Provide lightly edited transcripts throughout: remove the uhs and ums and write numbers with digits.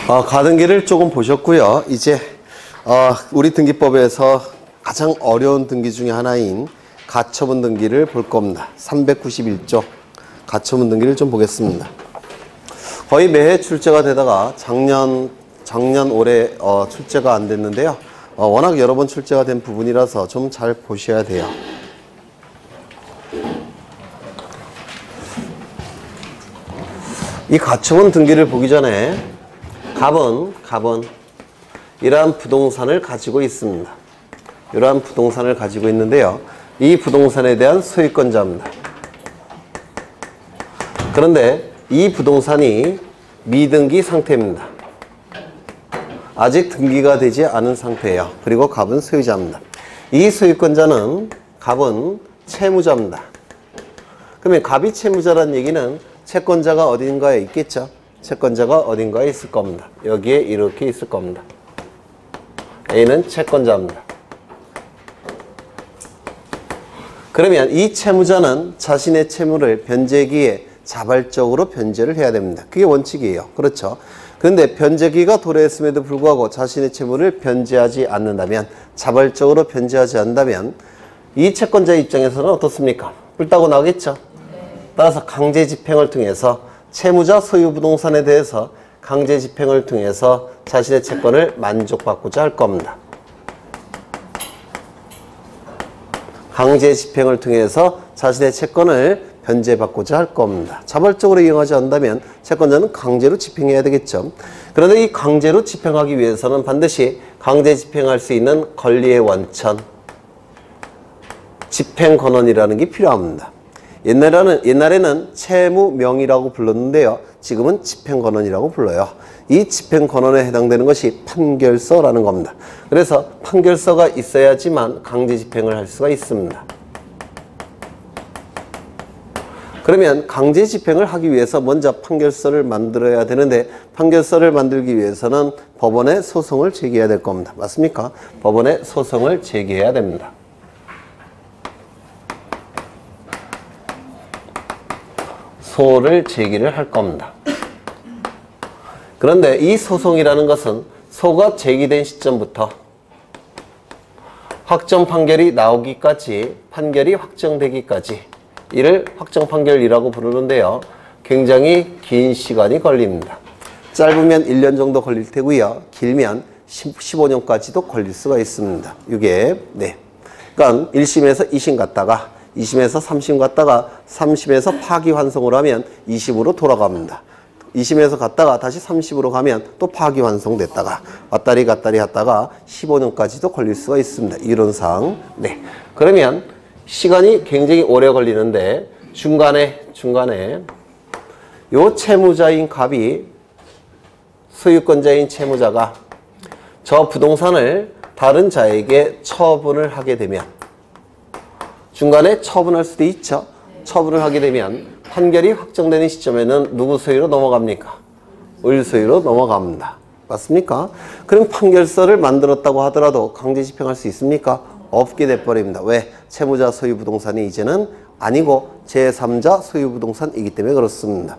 가등기를 조금 보셨고요. 이제 우리 등기법에서 가장 어려운 등기 중에 하나인 가처분 등기를 볼 겁니다. 391조 가처분 등기를 좀 보겠습니다. 거의 매해 출제가 되다가 작년 올해 출제가 안 됐는데요. 워낙 여러 번 출제가 된 부분이라서 좀 잘 보셔야 돼요. 이 가처분 등기를 보기 전에 갑은 이러한 부동산을 가지고 있습니다. 이러한 부동산을 가지고 있는데요. 이 부동산에 대한 소유권자입니다. 그런데 이 부동산이 미등기 상태입니다. 아직 등기가 되지 않은 상태예요. 그리고 갑은 소유자입니다. 이 소유권자는 갑은 채무자입니다. 그러면 갑이 채무자라는 얘기는 채권자가 어딘가에 있겠죠? 채권자가 어딘가에 있을 겁니다. 여기에 이렇게 있을 겁니다. A는 채권자입니다. 그러면 이 채무자는 자신의 채무를 변제기에 자발적으로 변제를 해야 됩니다. 그게 원칙이에요. 그렇죠? 그런데 변제기가 도래했음에도 불구하고 자신의 채무를 변제하지 않는다면, 자발적으로 변제하지 않는다면 이 채권자 입장에서는 어떻습니까? 뿔따고 나오겠죠? 따라서 강제 집행을 통해서 채무자 소유 부동산에 대해서 강제 집행을 통해서 자신의 채권을 만족받고자 할 겁니다. 강제 집행을 통해서 자신의 채권을 변제받고자 할 겁니다. 자발적으로 이용하지 않는다면 채권자는 강제로 집행해야 되겠죠. 그런데 이 강제로 집행하기 위해서는 반드시 강제 집행할 수 있는 권리의 원천, 집행권원이라는 게 필요합니다. 옛날에는 채무명의라고 불렀는데요. 지금은 집행권원이라고 불러요. 이 집행권원에 해당되는 것이 판결서라는 겁니다. 그래서 판결서가 있어야지만 강제 집행을 할 수가 있습니다. 그러면 강제 집행을 하기 위해서 먼저 판결서를 만들어야 되는데, 판결서를 만들기 위해서는 법원에 소송을 제기해야 될 겁니다. 맞습니까? 법원에 소송을 제기해야 됩니다. 소를 제기를 할 겁니다. 그런데 이 소송이라는 것은 소가 제기된 시점부터 확정 판결이 나오기까지, 판결이 확정되기까지, 이를 확정 판결이라고 부르는데요. 굉장히 긴 시간이 걸립니다. 짧으면 1년 정도 걸릴 테고요. 길면 15년까지도 걸릴 수가 있습니다. 이게 그러니까 1심에서 2심 갔다가 2심에서 3심 갔다가 3심에서 파기환송을 하면 2심으로 돌아갑니다. 2심에서 갔다가 다시 30으로 가면 또 파기환송됐다가 왔다리 갔다리 했다가 15년까지도 걸릴 수가 있습니다. 이론상. 그러면 시간이 굉장히 오래 걸리는데 중간에 요 채무자인 갑이, 소유권자인 채무자가 저 부동산을 다른 자에게 처분을 하게 되면, 중간에 처분할 수도 있죠. 처분을 하게 되면 판결이 확정되는 시점에는 누구 소유로 넘어갑니까? 을 소유로 넘어갑니다. 맞습니까? 그럼 판결서를 만들었다고 하더라도 강제 집행할 수 있습니까? 없게 돼버립니다. 왜? 채무자 소유 부동산이 이제는 아니고 제3자 소유 부동산이기 때문에 그렇습니다.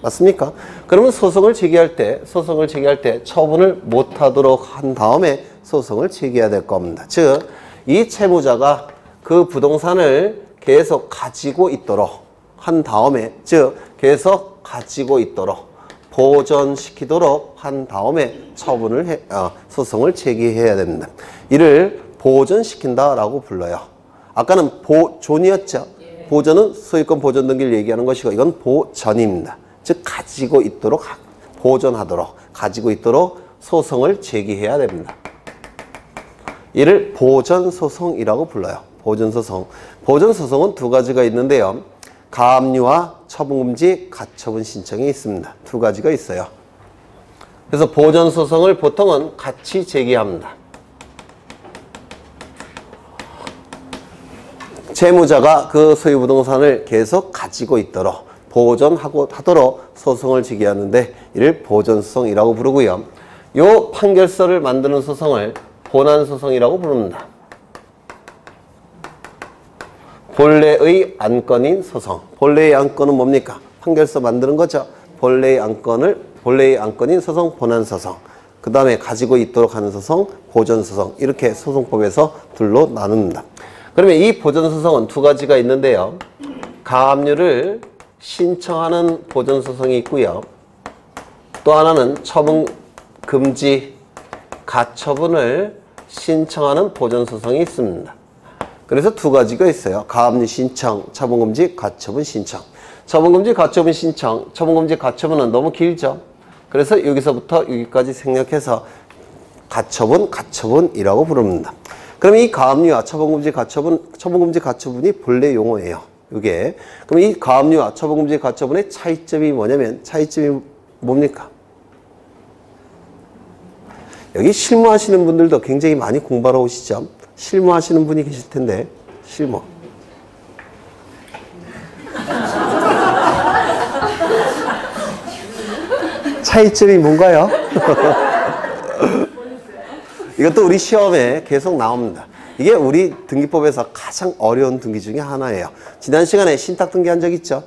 맞습니까? 그러면 소송을 제기할 때 처분을 못하도록 한 다음에 소송을 제기해야 될 겁니다. 즉, 이 채무자가 그 부동산을 계속 가지고 있도록 한 다음에, 즉 계속 가지고 있도록 보존시키도록 한 다음에 소송을 제기해야 됩니다. 이를 보존시킨다라고 불러요. 아까는 보존이었죠. 보존은 소유권 보존 등기를 얘기하는 것이고, 이건 보전입니다. 즉 가지고 있도록, 보존하도록, 가지고 있도록 소송을 제기해야 됩니다. 이를 보존소송이라고 불러요. 보존소송. 보존소송은 두 가지가 있는데요. 가압류와 처분금지 가처분 신청이 있습니다. 두 가지가 있어요. 그래서 보존소송을 보통은 같이 제기합니다. 채무자가 그 소유부동산을 계속 가지고 있도록, 보존하도록 소송을 제기하는데 이를 보존소송이라고 부르고요. 요 판결서를 만드는 소송을 본안소송이라고 부릅니다. 본래의 안건인 소송. 본래의 안건은 뭡니까? 판결서 만드는 거죠. 본래의 안건을 본래의 안건인 소송, 본안소송, 그 다음에 가지고 있도록 하는 소송, 보전소송, 이렇게 소송법에서 둘로 나눕니다. 그러면 이 보전소송은 두 가지가 있는데요. 가압류를 신청하는 보전소송이 있고요. 또 하나는 처분 금지 가처분을 신청하는 보전소송이 있습니다. 그래서 두 가지가 있어요. 가압류 신청, 처분금지 가처분 신청. 처분금지 가처분 신청, 처분금지 가처분은 너무 길죠. 그래서 여기서부터 여기까지 생략해서 가처분이라고 부릅니다. 그럼 이 가압류와 처분금지 가처분이 본래 용어예요. 이게. 그럼 이 가압류와 처분금지 가처분의 차이점이 뭐냐면, 차이점이 뭡니까? 여기 실무하시는 분들도 굉장히 많이 공부하러 오시죠. 실무하시는 분이 계실 텐데, 실무. 차이점이 뭔가요? 이것도 우리 시험에 계속 나옵니다. 이게 우리 등기법에서 가장 어려운 등기 중에 하나예요. 지난 시간에 신탁 등기 한 적 있죠?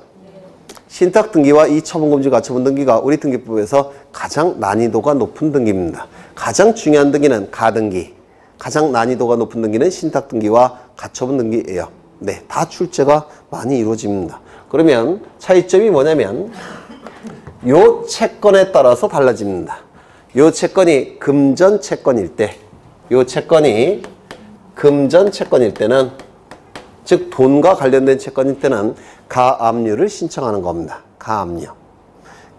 신탁 등기와 이 처분금지 가처분 등기가 우리 등기법에서 가장 난이도가 높은 등기입니다. 가장 중요한 등기는 가등기, 가장 난이도가 높은 등기는 신탁 등기와 가처분 등기예요. 네, 다 출제가 많이 이루어집니다. 그러면 차이점이 뭐냐면 요 채권에 따라서 달라집니다. 요 채권이 금전 채권일 때, 요 채권이 금전 채권일 때는, 즉 돈과 관련된 채권일 때는 가압류를 신청하는 겁니다. 가압류.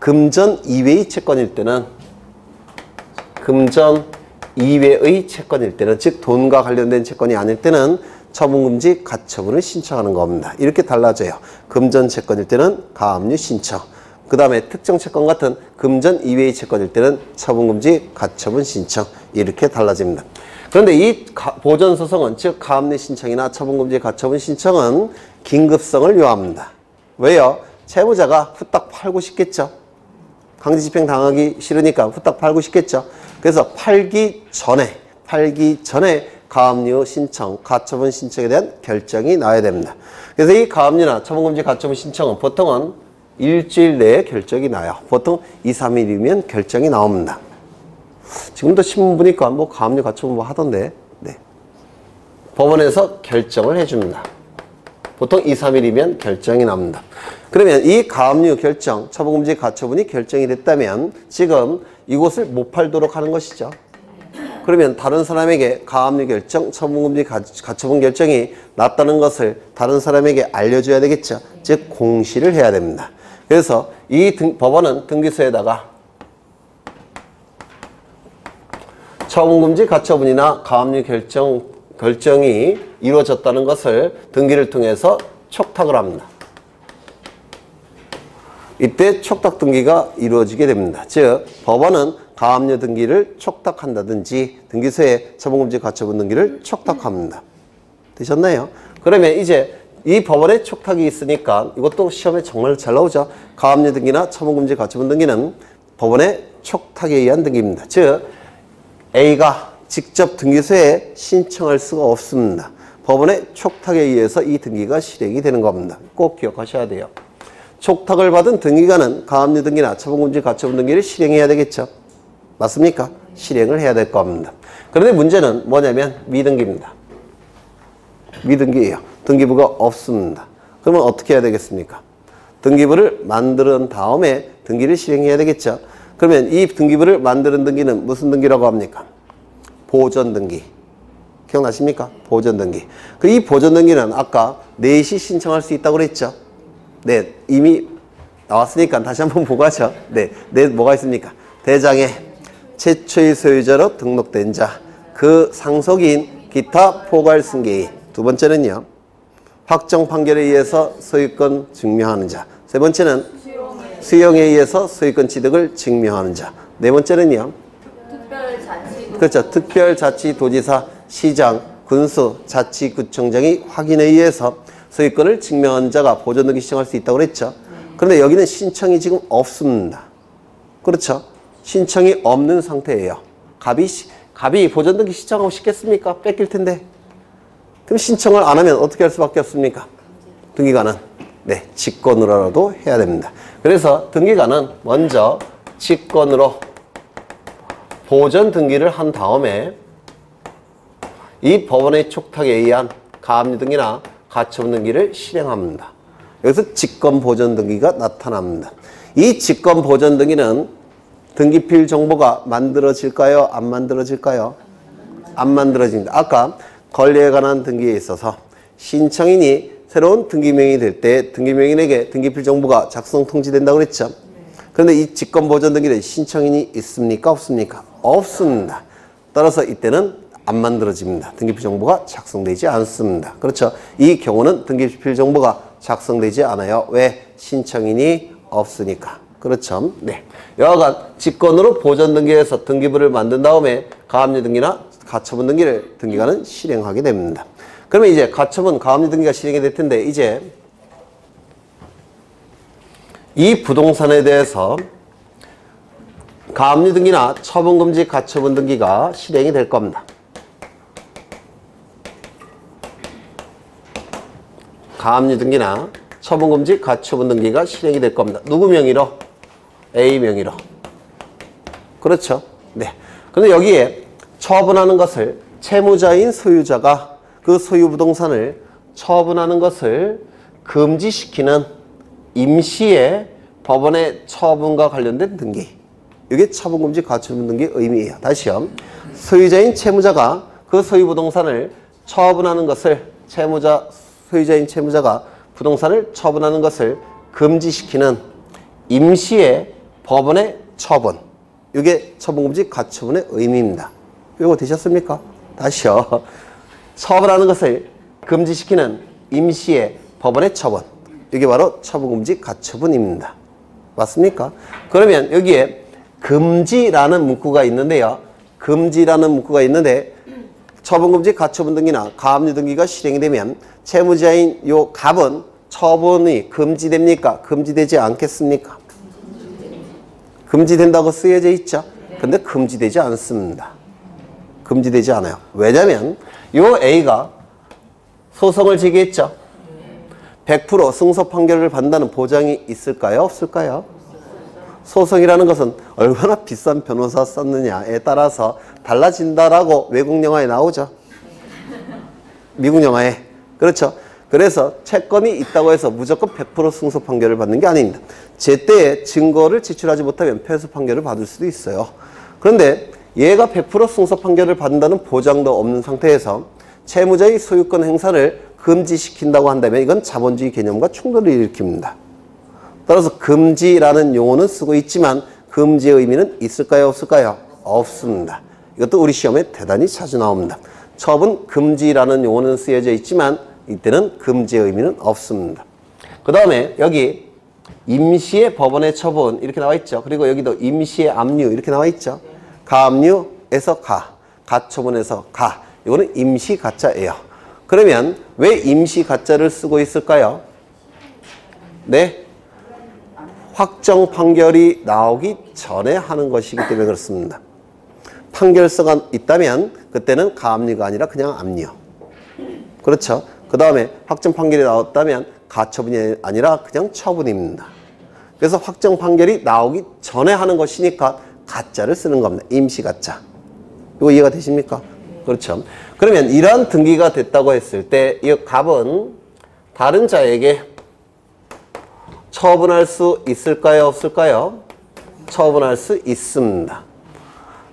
금전 이외의 채권일 때는, 금전 이외의 채권일 때는, 즉 돈과 관련된 채권이 아닐 때는 처분금지 가처분을 신청하는 겁니다. 이렇게 달라져요. 금전 채권일 때는 가압류 신청. 그 다음에 특정 채권 같은 금전 이외의 채권일 때는 처분금지 가처분 신청. 이렇게 달라집니다. 그런데 이 보전소송은, 즉 가압류 신청이나 처분금지 가처분 신청은 긴급성을 요합니다. 왜요? 채무자가 후딱 팔고 싶겠죠. 강제집행 당하기 싫으니까 후딱 팔고 싶겠죠. 그래서 팔기 전에 가압류 신청, 가처분 신청에 대한 결정이 나와야 됩니다. 그래서 이 가압류나 처분금지 가처분 신청은 보통은 일주일 내에 결정이 나요. 보통 2, 3일이면 결정이 나옵니다. 지금도 신문 보니까 뭐 가압류 가처분 뭐 하던데, 네. 법원에서 결정을 해줍니다. 보통 2, 3일이면 결정이 납니다. 그러면 이 가압류 결정, 처분금지 가처분이 결정이 됐다면 지금 이곳을 못 팔도록 하는 것이죠. 그러면 다른 사람에게 가압류 결정, 처분금지 가처분 결정이 났다는 것을 다른 사람에게 알려줘야 되겠죠. 즉 공시를 해야 됩니다. 그래서 이 법원은 등기소에다가 처분금지 가처분이나 가압류 결정이 이루어졌다는 것을 등기를 통해서 촉탁을 합니다. 이때 촉탁 등기가 이루어지게 됩니다. 즉 법원은 가압류 등기를 촉탁한다든지 등기소에 처분금지 가처분 등기를 촉탁합니다. 되셨나요? 그러면 이제 이 법원에 촉탁이 있으니까 이것도 시험에 정말 잘 나오죠. 가압류 등기나 처분금지 가처분 등기는 법원의 촉탁에 의한 등기입니다. 즉 A가 직접 등기소에 신청할 수가 없습니다. 법원의 촉탁에 의해서 이 등기가 실행이 되는 겁니다. 꼭 기억하셔야 돼요. 촉탁을 받은 등기관은 가압류 등기나 처분금지 가처분 등기를 실행해야 되겠죠. 맞습니까? 실행을 해야 될 겁니다. 그런데 문제는 뭐냐면 미등기입니다. 미등기예요. 등기부가 없습니다. 그러면 어떻게 해야 되겠습니까? 등기부를 만든 다음에 등기를 실행해야 되겠죠. 그러면 이 등기부를 만드는 등기는 무슨 등기라고 합니까? 보전등기. 기억나십니까? 보전등기. 이 보전등기는 아까 넷이 신청할 수 있다고 그랬죠? 네, 이미 나왔으니까 다시 한번 보고 하죠. 네, 넷 뭐가 있습니까? 대장에 최초의 소유자로 등록된 자, 그 상속인, 기타 포괄 승계인. 두 번째는요, 확정 판결에 의해서 소유권 증명하는 자. 세 번째는 수용에 의해서 소유권 취득을 증명하는 자. 네 번째는요, 그렇죠. 특별자치도지사, 시장, 군수, 자치구청장이 확인에 의해서 소유권을 증명한 자가 보전등기 신청할 수 있다고 그랬죠. 그런데 여기는 신청이 지금 없습니다. 그렇죠. 신청이 없는 상태예요. 갑이 보전등기 신청하고 싶겠습니까? 뺏길 텐데. 그럼 신청을 안 하면 어떻게 할 수밖에 없습니까? 등기관은 직권으로라도 해야 됩니다. 그래서 등기관은 먼저 직권으로 보전 등기를 한 다음에 이 법원의 촉탁에 의한 가압류 등기나 가처분 등기를 실행합니다. 여기서 직권 보전 등기가 나타납니다. 이 직권 보전 등기는 등기필 정보가 만들어질까요? 안 만들어질까요? 안 만들어집니다. 아까 권리에 관한 등기에 있어서 신청인이 새로운 등기명이 될 때 등기명인에게 등기필 정보가 작성 통지된다고 그랬죠. 그런데 이 직권 보전 등기는 신청인이 있습니까? 없습니까? 없습니다. 따라서 이때는 안 만들어집니다. 등기필 정보가 작성되지 않습니다. 그렇죠. 이 경우는 등기필 정보가 작성되지 않아요. 왜? 신청인이 없으니까. 그렇죠. 네. 여하간 직권으로 보전 등기에서 등기부를 만든 다음에 가압류 등기나 가처분 등기를 등기관은 실행하게 됩니다. 그러면 이제 가처분, 가압류 등기가 실행이 될 텐데 이제 이 부동산에 대해서 가압류 등기나 처분금지 가처분 등기가 실행이 될 겁니다. 가압류 등기나 처분금지 가처분 등기가 실행이 될 겁니다. 누구 명의로? A 명의로. 그렇죠. 네. 근데 여기에 처분하는 것을 채무자인 소유자가 그 소유 부동산을 처분하는 것을 금지시키는 임시의 법원의 처분과 관련된 등기. 이게 처분금지 가처분 등기의 의미예요. 다시요. 소유자인 채무자가 그 소유 부동산을 처분하는 것을 소유자인 채무자가 부동산을 처분하는 것을 금지시키는 임시의 법원의 처분. 이게 처분금지 가처분의 의미입니다. 이거 되셨습니까? 다시요. 처분하는 것을 금지시키는 임시의 법원의 처분. 이게 바로 처분금지 가처분입니다. 맞습니까? 그러면 여기에 금지라는 문구가 있는데요. 금지라는 문구가 있는데 처분금지 가처분 등기나 가압류 등기가 실행이 되면 채무자인 요 갑은 처분이 금지됩니까? 금지되지 않겠습니까? 금지된다고 쓰여져 있죠. 근데 금지되지 않습니다. 금지되지 않아요. 왜냐면 요 A가 소송을 제기했죠. 100% 승소 판결을 받는다는 보장이 있을까요? 없을까요? 소송이라는 것은 얼마나 비싼 변호사 썼느냐에 따라서 달라진다라고 외국 영화에 나오죠. 미국 영화에. 그렇죠. 그래서 채권이 있다고 해서 무조건 100% 승소 판결을 받는 게 아닙니다. 제때에 증거를 제출하지 못하면 패소 판결을 받을 수도 있어요. 그런데 얘가 100% 승소 판결을 받는다는 보장도 없는 상태에서 채무자의 소유권 행사를 금지시킨다고 한다면 이건 자본주의 개념과 충돌을 일으킵니다. 따라서 금지라는 용어는 쓰고 있지만 금지의 의미는 있을까요? 없을까요? 없습니다. 이것도 우리 시험에 대단히 자주 나옵니다. 처분 금지라는 용어는 쓰여져 있지만 이때는 금지의 의미는 없습니다. 그 다음에 여기 임시의 법원의 처분 이렇게 나와 있죠. 그리고 여기도 임시의 압류 이렇게 나와 있죠. 가압류에서 가, 가처분에서 가. 이거는 임시 가짜예요. 그러면 왜 임시 가짜를 쓰고 있을까요? 네. 확정 판결이 나오기 전에 하는 것이기 때문에 그렇습니다. 판결서가 있다면 그때는 가압류가 아니라 그냥 압류. 그렇죠. 그 다음에 확정 판결이 나왔다면 가처분이 아니라 그냥 처분입니다. 그래서 확정 판결이 나오기 전에 하는 것이니까 가짜를 쓰는 겁니다. 임시 가짜. 이거 이해가 되십니까? 그렇죠. 그러면 이러한 등기가 됐다고 했을 때 이 갑은 다른 자에게 처분할 수 있을까요? 없을까요? 처분할 수 있습니다.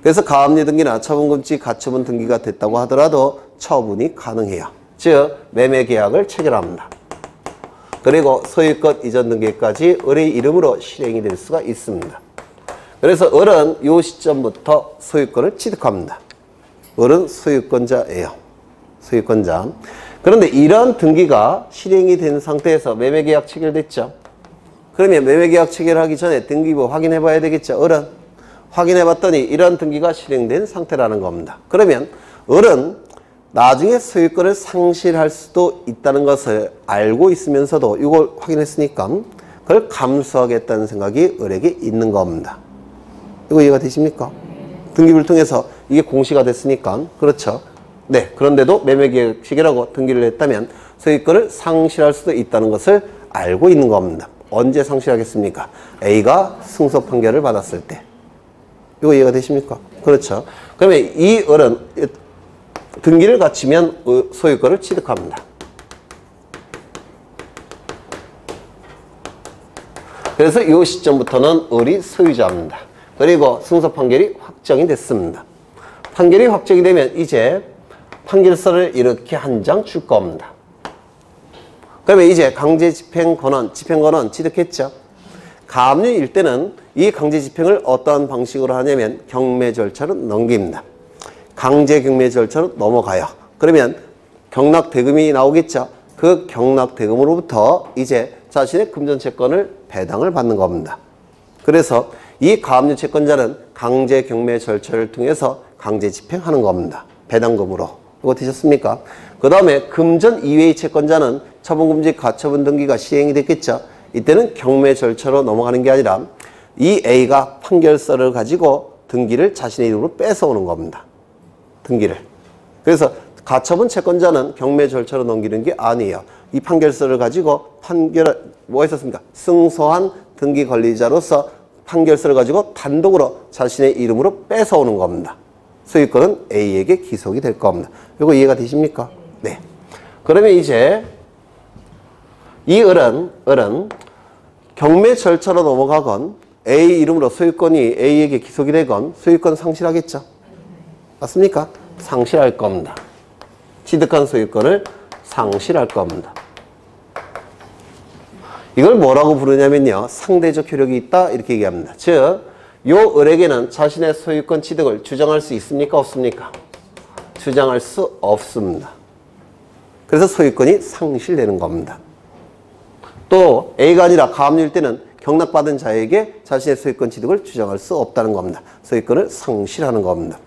그래서 가압류 등기나 처분금지 가처분 등기가 됐다고 하더라도 처분이 가능해요. 즉 매매 계약을 체결합니다. 그리고 소유권 이전 등기까지 을의 이름으로 실행이 될 수가 있습니다. 그래서 을은 이 시점부터 소유권을 취득합니다. 을은 소유권자예요. 소유권자. 그런데 이런 등기가 실행이 된 상태에서 매매계약 체결됐죠. 그러면 매매계약 체결하기 전에 등기부 확인해 봐야 되겠죠. 을은 확인해 봤더니 이런 등기가 실행된 상태라는 겁니다. 그러면 을은 나중에 소유권을 상실할 수도 있다는 것을 알고 있으면서도 이걸 확인했으니까 그걸 감수하겠다는 생각이 을에게 있는 겁니다. 이거 이해가 되십니까? 등기부를 통해서 이게 공시가 됐으니까. 그렇죠. 네. 그런데도 매매계약 체결하고 등기를 했다면 소유권을 상실할 수도 있다는 것을 알고 있는 겁니다. 언제 상실하겠습니까? A가 승소 판결을 받았을 때. 이거 이해가 되십니까? 그렇죠. 그러면 이 을은 등기를 갖추면 소유권을 취득합니다. 그래서 이 시점부터는 을이 소유자입니다. 그리고 승소 판결이 확정이 됐습니다. 판결이 확정이 되면 이제 판결서를 이렇게 한 장 줄 겁니다. 그러면 이제 강제 집행권은 취득했죠. 가압류일 때는 이 강제 집행을 어떠한 방식으로 하냐면 경매 절차로 넘깁니다. 강제 경매 절차로 넘어가요. 그러면 경락대금이 나오겠죠. 그 경락대금으로부터 이제 자신의 금전 채권을 배당을 받는 겁니다. 그래서 이 가압류 채권자는 강제 경매 절차를 통해서 강제 집행하는 겁니다. 배당금으로. 이거 되셨습니까? 그 다음에 금전 이외의 채권자는 처분금지 가처분 등기가 시행이 됐겠죠. 이때는 경매 절차로 넘어가는 게 아니라 이 A가 판결서를 가지고 등기를 자신의 이름으로 뺏어오는 겁니다. 등기를. 그래서 가처분 채권자는 경매 절차로 넘기는 게 아니에요. 이 판결서를 가지고 뭐 했었습니까? 승소한 등기 권리자로서 판결서를 가지고 단독으로 자신의 이름으로 뺏어오는 겁니다. 소유권은 A에게 기속이 될 겁니다. 이거 이해가 되십니까? 네. 그러면 이제 이 을은 경매 절차로 넘어가건 A 이름으로 소유권이 A에게 기속이 되건 소유권 상실하겠죠? 맞습니까? 상실할 겁니다. 취득한 소유권을 상실할 겁니다. 이걸 뭐라고 부르냐면요. 상대적 효력이 있다 이렇게 얘기합니다. 즉, 요 을에게는 자신의 소유권 취득을 주장할 수 있습니까? 없습니까? 주장할 수 없습니다. 그래서 소유권이 상실되는 겁니다. 또 A가 아니라 가압류일 때는 경락받은 자에게 자신의 소유권 취득을 주장할 수 없다는 겁니다. 소유권을 상실하는 겁니다.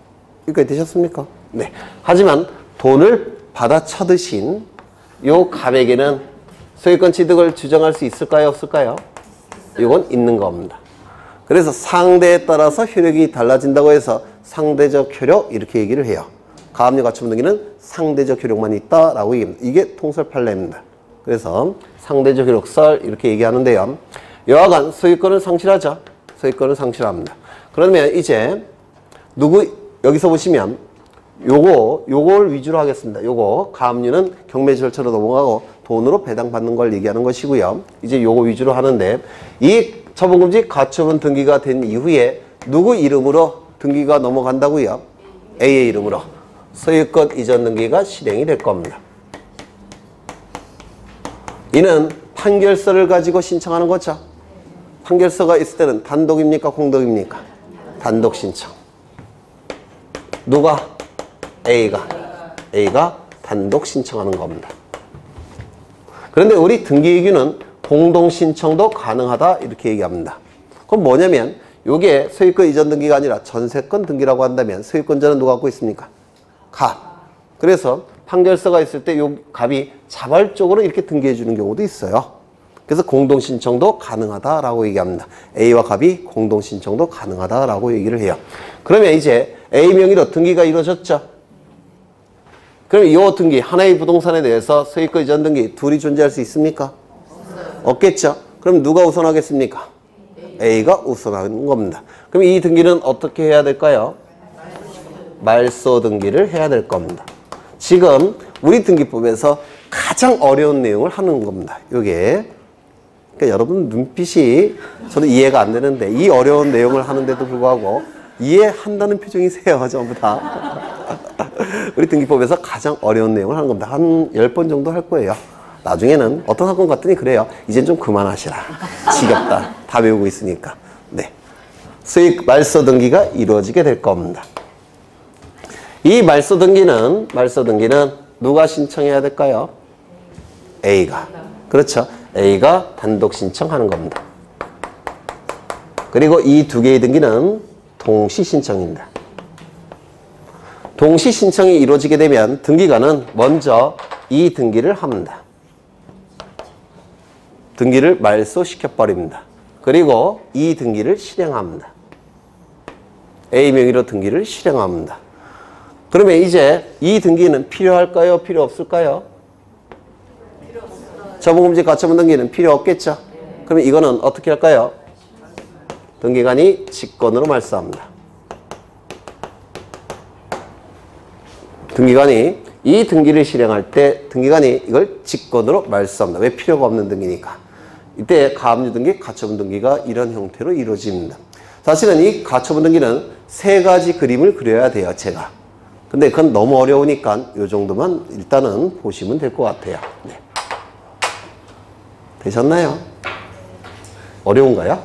여기까지 되셨습니까? 네. 하지만 돈을 받아쳐드신 요 갑에게는 소유권 취득을 주장할 수 있을까요? 없을까요? 이건 있는 겁니다. 그래서 상대에 따라서 효력이 달라진다고 해서 상대적 효력 이렇게 얘기를 해요. 가압류 가처분 등기는 상대적 효력만 있다라고 얘기합니다. 이게 통설 판례입니다. 그래서 상대적 효력설 이렇게 얘기하는데요. 여하간 소유권을 상실하죠. 소유권을 상실합니다. 그러면 이제 여기서 보시면 요걸 위주로 하겠습니다. 요거 가압류는 경매 절차로 넘어가고 돈으로 배당받는 걸 얘기하는 것이고요. 이제 요거 위주로 하는데 이 처분금지 가처분 등기가 된 이후에 누구 이름으로 등기가 넘어간다고요? A의 이름으로 소유권 이전 등기가 실행이 될 겁니다. 이는 판결서를 가지고 신청하는 거죠. 판결서가 있을 때는 단독입니까? 공동입니까? 단독 신청. 누가? A가 단독 신청하는 겁니다. 그런데 우리 등기이규는 공동 신청도 가능하다 이렇게 얘기합니다. 그럼 뭐냐면 이게 소유권 이전 등기가 아니라 전세권 등기라고 한다면 소유권자는 누가 갖고 있습니까? 갑. 그래서 판결서가 있을 때 이 갑이 자발적으로 이렇게 등기해 주는 경우도 있어요. 그래서 공동 신청도 가능하다라고 얘기합니다. A와 갑이 공동 신청도 가능하다라고 얘기를 해요. 그러면 이제 A 명의로 등기가 이루어졌죠. 그럼 이 등기 하나의 부동산에 대해서 소유권 이전 등기 둘이 존재할 수 있습니까? 없겠죠. 그럼 누가 우선하겠습니까? A가 우선하는 겁니다. 그럼 이 등기는 어떻게 해야 될까요? 말소 등기를 해야 될 겁니다. 지금 우리 등기법에서 가장 어려운 내용을 하는 겁니다. 이게 그러니까 여러분 눈빛이 저는 이해가 안 되는데 이 어려운 내용을 하는데도 불구하고 이해한다는 표정이세요. 전부 다. 우리 등기법에서 가장 어려운 내용을 하는 겁니다. 한 10번 정도 할 거예요. 나중에는 어떤 학원 갔더니 그래요. 이젠 좀 그만하시라. 지겹다. 다 배우고 있으니까. 네. 수익 말소 등기가 이루어지게 될 겁니다. 이 말소 등기는 누가 신청해야 될까요? A가. 그렇죠. A가 단독 신청하는 겁니다. 그리고 이 두 개의 등기는 동시 신청입니다. 동시 신청이 이루어지게 되면 등기관은 먼저 이 등기를 합니다. 등기를 말소시켜버립니다. 그리고 이 등기를 실행합니다. A 명의로 등기를 실행합니다. 그러면 이제 이 등기는 필요할까요? 필요 없을까요? 처분금지 가처분 등기는 필요 없겠죠? 그러면 이거는 어떻게 할까요? 등기관이 직권으로 말소합니다. 등기관이 이 등기를 실행할 때 등기관이 이걸 직권으로 말소합니다. 왜? 필요가 없는 등기니까. 이때 가압류 등기, 가처분 등기가 이런 형태로 이루어집니다. 사실은 이 가처분 등기는 세 가지 그림을 그려야 돼요, 제가. 근데 그건 너무 어려우니까 이 정도만 일단은 보시면 될 것 같아요. 네. 되셨나요? 어려운가요?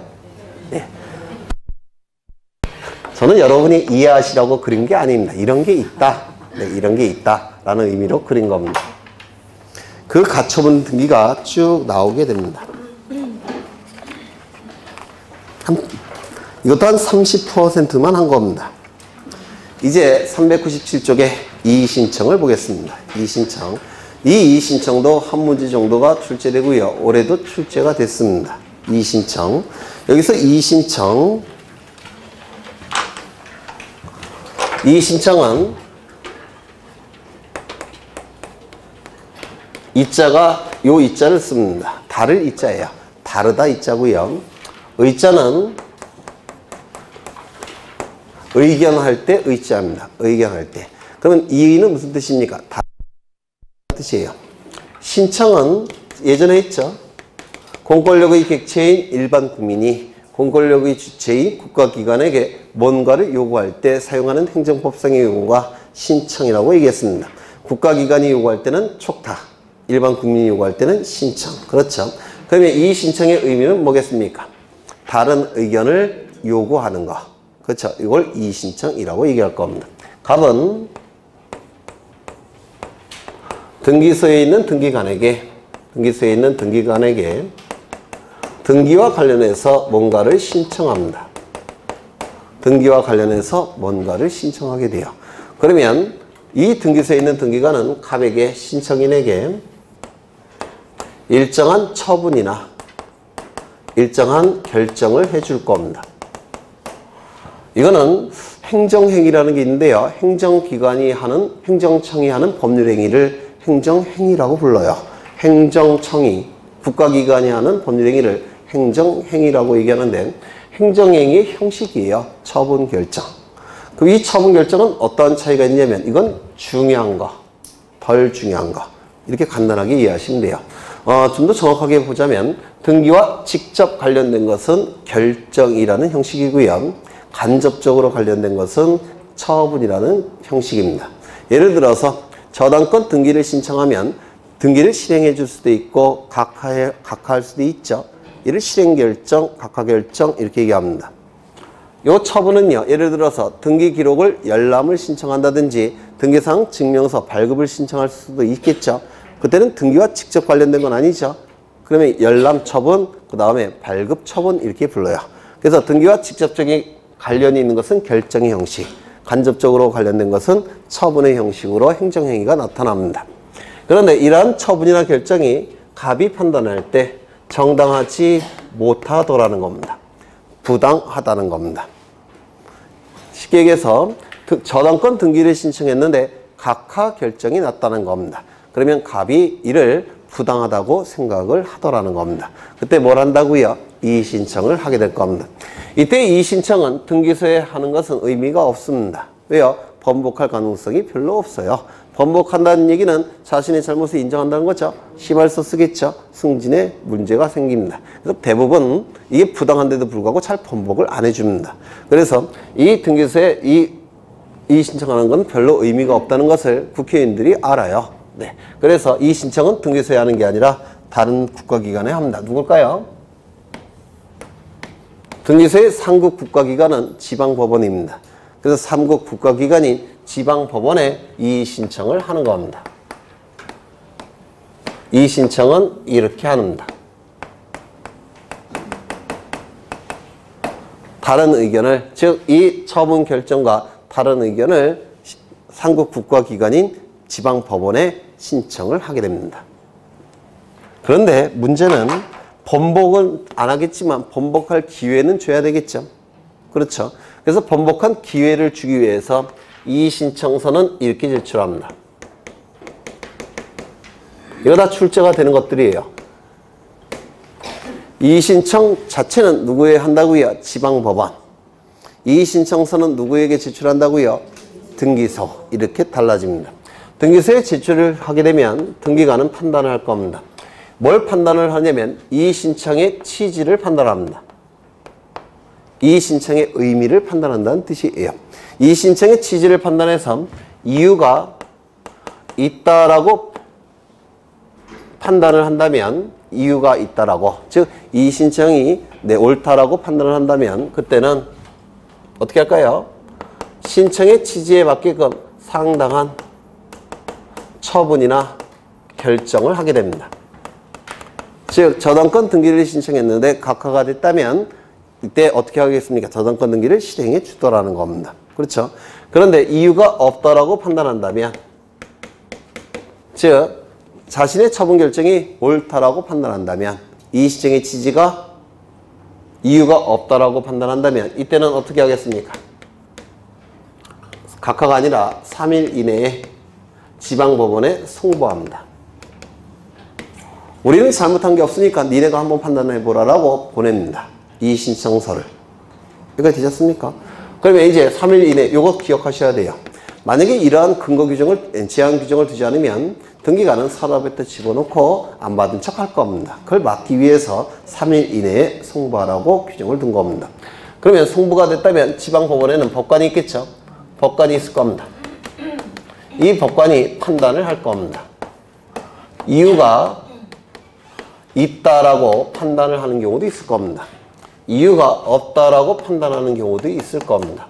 네. 저는 여러분이 이해하시라고 그린 게 아닙니다. 이런 게 있다. 네, 이런 게 있다라는 의미로 그린 겁니다. 그 가처분 등기가 쭉 나오게 됩니다. 이것도 한 30%만 한 겁니다. 이제 397쪽에 이의신청을 보겠습니다. 이의신청. 이 이의신청도 한 문제 정도가 출제되고요. 올해도 출제가 됐습니다. 이의신청. 여기서 이의신청은 이자가 요 이자를 씁니다. 다를 이자예요. 다르다 이자고요. 의자는 의견할 때 의자입니다. 의견할 때. 그러면 이의는 무슨 뜻입니까? 다른 뜻이에요. 신청은 예전에 했죠. 공권력의 객체인 일반 국민이 공권력의 주체인 국가기관에게 뭔가를 요구할 때 사용하는 행정법상의 용어가 신청이라고 얘기했습니다. 국가기관이 요구할 때는 촉탁, 일반 국민이 요구할 때는 신청. 그렇죠. 그러면 이 신청의 의미는 뭐겠습니까? 다른 의견을 요구하는 거. 그렇죠. 이걸 이의신청이라고 얘기할 겁니다. 갑은 등기소에 있는 등기관에게 등기와 관련해서 뭔가를 신청합니다. 등기와 관련해서 뭔가를 신청하게 돼요. 그러면 이 등기소에 있는 등기관은 갑에게 신청인에게 일정한 처분이나 일정한 결정을 해줄 겁니다. 이거는 행정행위라는 게 있는데요. 행정기관이 하는, 행정청이 하는 법률행위를 행정행위라고 불러요. 행정청이, 국가기관이 하는 법률행위를 행정행위라고 얘기하는데 행정행위의 형식이에요. 처분결정. 그럼 이 처분결정은 어떠한 차이가 있냐면 이건 중요한 거, 덜 중요한 거 이렇게 간단하게 이해하시면 돼요. 좀 더 정확하게 보자면 등기와 직접 관련된 것은 결정이라는 형식이고요. 간접적으로 관련된 것은 처분이라는 형식입니다. 예를 들어서 저당권 등기를 신청하면 등기를 실행해 줄 수도 있고 각하할 수도 있죠. 이를 실행결정, 각하결정 이렇게 얘기합니다. 이 처분은요. 예를 들어서 등기 기록을 열람을 신청한다든지 등기상 증명서 발급을 신청할 수도 있겠죠. 그때는 등기와 직접 관련된 건 아니죠. 그러면 열람 처분, 그 다음에 발급 처분 이렇게 불러요. 그래서 등기와 직접적인 관련이 있는 것은 결정의 형식, 간접적으로 관련된 것은 처분의 형식으로 행정행위가 나타납니다. 그런데 이러한 처분이나 결정이 갑이 판단할 때 정당하지 못하더라는 겁니다. 부당하다는 겁니다. 쉽게 얘기해서 저당권 등기를 신청했는데 각하 결정이 났다는 겁니다. 그러면 갑이 이를 부당하다고 생각을 하더라는 겁니다. 그때 뭘 한다고요? 이의신청을 하게 될 겁니다. 이때 이의신청은 등기소에 하는 것은 의미가 없습니다. 왜요? 번복할 가능성이 별로 없어요. 번복한다는 얘기는 자신의 잘못을 인정한다는 거죠. 시발서 쓰겠죠. 승진에 문제가 생깁니다. 그래서 대부분 이게 부당한데도 불구하고 잘 번복을 안 해줍니다. 그래서 이 등기소에 이의신청하는 건 별로 의미가 없다는 것을 국회의원들이 알아요. 네. 그래서 이 신청은 등기소에 하는 게 아니라 다른 국가기관에 합니다. 누굴까요? 등기소의 상급 국가기관은 지방법원입니다. 그래서 3급 국가기관인 지방법원에 이의신청을 하는 겁니다. 이의신청은 이렇게 합니다. 다른 의견을, 즉 이 처분 결정과 다른 의견을 상급 국가기관인 지방법원에 신청을 하게 됩니다. 그런데 문제는 번복은 안 하겠지만 번복할 기회는 줘야 되겠죠. 그렇죠. 그래서 번복한 기회를 주기 위해서 이의신청서는 이렇게 제출합니다. 이거 다 출제가 되는 것들이에요. 이의신청 자체는 누구에 한다고요? 지방법원. 이의신청서는 누구에게 제출한다고요? 등기소. 이렇게 달라집니다. 등기소에 제출을 하게 되면 등기관은 판단을 할 겁니다. 뭘 판단을 하냐면 이의신청의 취지를 판단합니다. 이의신청의 의미를 판단한다는 뜻이에요. 이의신청의 취지를 판단해서 이유가 있다라고 판단을 한다면 이유가 있다라고, 즉 이의신청이 옳다라고 판단을 한다면 그때는 어떻게 할까요? 신청의 취지에 맞게끔 상당한 처분이나 결정을 하게 됩니다. 즉 저당권 등기를 신청했는데 각하가 됐다면 이때 어떻게 하겠습니까? 저당권 등기를 실행해 주더라는 겁니다. 그렇죠? 그런데 이유가 없다라고 판단한다면, 즉 자신의 처분 결정이 옳다라고 판단한다면, 이의신청의 취지가 이유가 없다라고 판단한다면 이때는 어떻게 하겠습니까? 각하가 아니라 3일 이내에 지방법원에 송부합니다. 우리는 잘못한 게 없으니까 니네가 한번 판단해보라라고 보냅니다. 이의신청서를. 여기까지 되셨습니까? 그러면 이제 3일 이내, 요거 기억하셔야 돼요. 만약에 이러한 근거 규정을, 제한 규정을 두지 않으면 등기관은 서랍에 또 집어넣고 안 받은 척 할 겁니다. 그걸 막기 위해서 3일 이내에 송부하라고 규정을 둔 겁니다. 그러면 송부가 됐다면 지방법원에는 법관이 있겠죠? 법관이 있을 겁니다. 이 법관이 판단을 할 겁니다. 이유가 있다라고 판단을 하는 경우도 있을 겁니다. 이유가 없다라고 판단하는 경우도 있을 겁니다.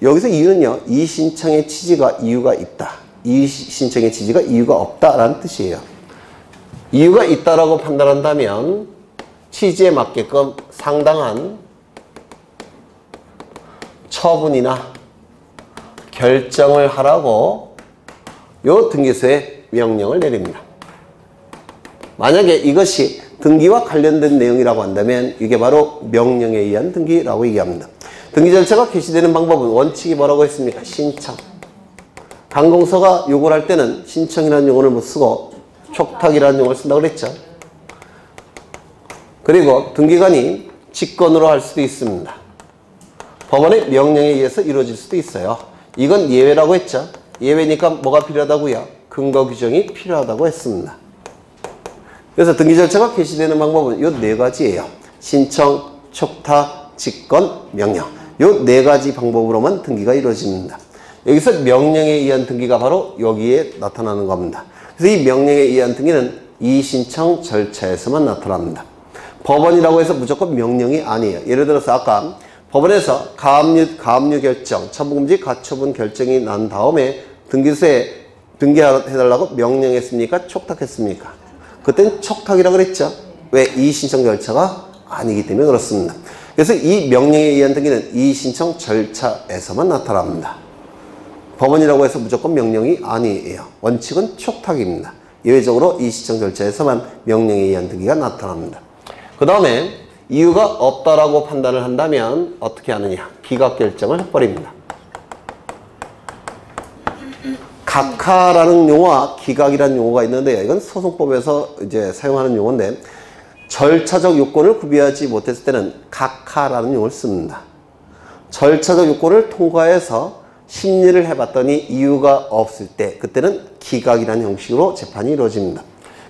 여기서 이유는요, 이 신청의 취지가 이유가 있다. 이 신청의 취지가 이유가 없다라는 뜻이에요. 이유가 있다라고 판단한다면 취지에 맞게끔 상당한 처분이나 결정을 하라고 요 등기소에 명령을 내립니다. 만약에 이것이 등기와 관련된 내용이라고 한다면 이게 바로 명령에 의한 등기라고 얘기합니다. 등기 절차가 개시되는 방법은 원칙이 뭐라고 했습니까? 신청. 관공서가 요구를 할 때는 신청이라는 용어를 못 쓰고 촉탁이라는 용어를 쓴다고 그랬죠. 그리고 등기관이 직권으로 할 수도 있습니다. 법원의 명령에 의해서 이루어질 수도 있어요. 이건 예외라고 했죠. 예외니까 뭐가 필요하다고요? 근거 규정이 필요하다고 했습니다. 그래서 등기 절차가 개시되는 방법은 요 네 가지예요. 신청, 촉탁, 직권, 명령. 요 네 가지 방법으로만 등기가 이루어집니다. 여기서 명령에 의한 등기가 바로 여기에 나타나는 겁니다. 그래서 이 명령에 의한 등기는 이의신청 절차에서만 나타납니다. 법원이라고 해서 무조건 명령이 아니에요. 예를 들어서 아까 법원에서 가압류 결정, 처분금지 가처분 결정이 난 다음에 등기소에 등기해달라고 명령했습니까? 촉탁했습니까? 그땐 촉탁이라고 그랬죠. 왜? 이의신청 절차가 아니기 때문에 그렇습니다. 그래서 이 명령에 의한 등기는 이의신청 절차에서만 나타납니다. 법원이라고 해서 무조건 명령이 아니에요. 원칙은 촉탁입니다. 예외적으로 이의신청 절차에서만 명령에 의한 등기가 나타납니다. 그 다음에 이유가 없다라고 판단을 한다면 어떻게 하느냐? 기각결정을 해버립니다. 각하라는 용어와 기각이라는 용어가 있는데요. 이건 소송법에서 이제 사용하는 용어인데 절차적 요건을 구비하지 못했을 때는 각하라는 용어를 씁니다. 절차적 요건을 통과해서 심리를 해봤더니 이유가 없을 때 그때는 기각이라는 형식으로 재판이 이루어집니다.